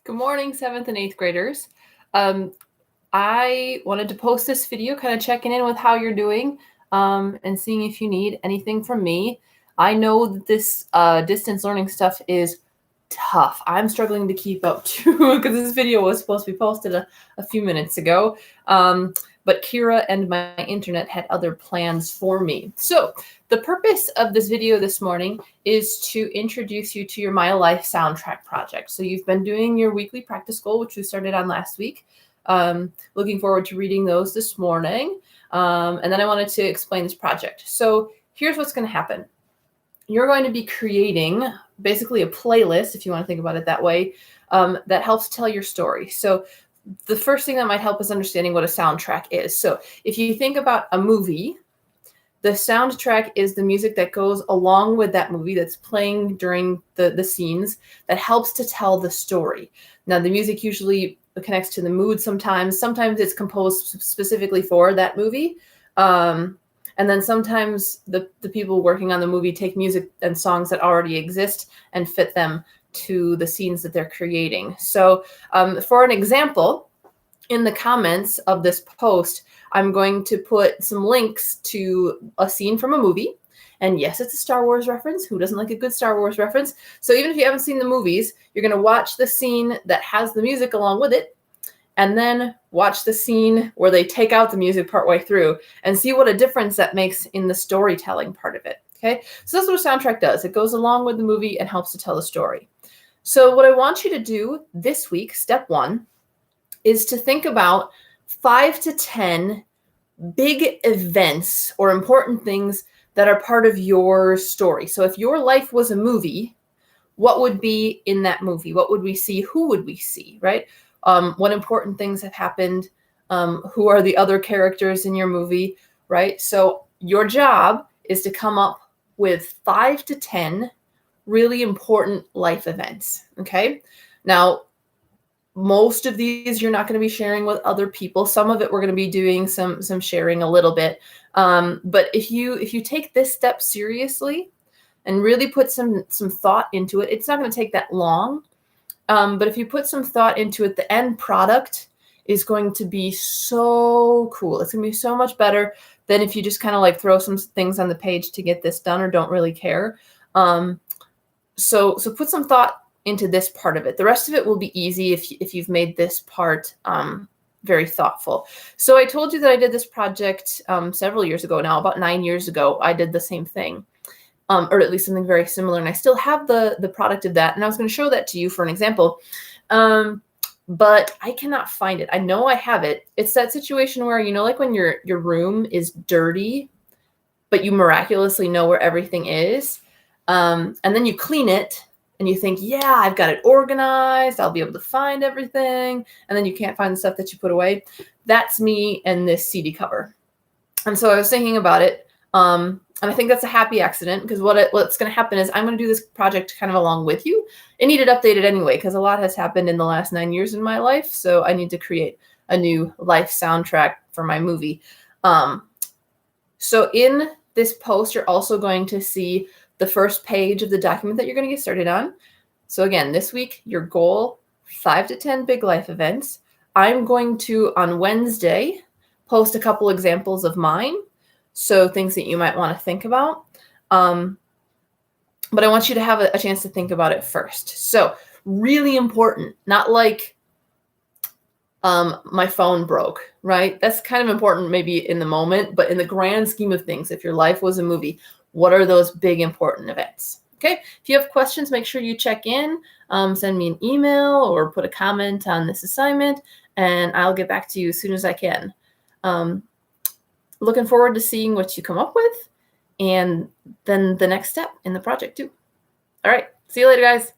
Good morning, 7th and 8th graders. I wanted to post this video kind of checking in with how you're doing and seeing if you need anything from me. I know that this distance learning stuff is tough. I'm struggling to keep up too because this video was supposed to be posted a few minutes ago. But Kira and my internet had other plans for me. So the purpose of this video this morning is to introduce you to your My Life soundtrack project. So you've been doing your weekly practice goal, which we started on last week. Looking forward to reading those this morning. And then I wanted to explain this project. So here's what's going to happen. You're going to be creating basically a playlist, if you want to think about it that way, that helps tell your story. So the first thing that might help is understanding what a soundtrack is. So if you think about a movie, the soundtrack is the music that goes along with that movie that's playing during the scenes that helps to tell the story. Now, the music usually connects to the mood sometimes. Sometimes it's composed specifically for that movie. And then sometimes the people working on the movie take music and songs that already exist and fit them to the scenes that they're creating. So for an example, in the comments of this post, I'm going to put some links to a scene from a movie. And yes, it's a Star Wars reference. Who doesn't like a good Star Wars reference? So even if you haven't seen the movies, you're going to watch the scene that has the music along with it, and then watch the scene where they take out the music partway through and see what a difference that makes in the storytelling part of it. Okay, so that's what a soundtrack does. It goes along with the movie and helps to tell the story. So what I want you to do this week, step 1, is to think about 5 to 10 big events or important things that are part of your story. So if your life was a movie, what would be in that movie? What would we see? Who would we see, right? What important things have happened? Who are the other characters in your movie, right? So your job is to come up with 5 to 10 really important life events, okay? Now, most of these you're not going to be sharing with other people. Some of it we're going to be doing some sharing a little bit. But if you take this step seriously and really put some thought into it, it's not going to take that long. But if you put some thought into it, the end product is going to be so cool. It's going to be so much better than if you just kind of like throw some things on the page to get this done or don't really care. So put some thought into this part of it. The rest of it will be easy if you've made this part very thoughtful. So I told you that I did this project several years ago now, about 9 years ago. I did the same thing. Or at least something very similar. And I still have the product of that. And I was going to show that to you for an example. But I cannot find it. I know I have it. It's that situation where, like when your room is dirty, but you miraculously know where everything is. And then you clean it and you think, yeah, I've got it organized. I'll be able to find everything. And then you can't find the stuff that you put away. That's me and this CD cover. And so I was thinking about it. And I think that's a happy accident because what's going to happen is I'm going to do this project kind of along with you. It needed updated anyway because a lot has happened in the last 9 years in my life. So I need to create a new life soundtrack for my movie. So in this post, you're also going to see the first page of the document that you're going to get started on. So again, this week, your goal, 5 to 10 big life events. I'm going to, on Wednesday, post a couple examples of mine. So things that you might want to think about. But I want you to have a chance to think about it first. So really important, not like my phone broke, right? That's kind of important maybe in the moment, but in the grand scheme of things, if your life was a movie, what are those big important events? Okay, if you have questions, make sure you check in, send me an email or put a comment on this assignment, and I'll get back to you as soon as I can. Looking forward to seeing what you come up with and then the next step in the project too. All right. See you later, guys.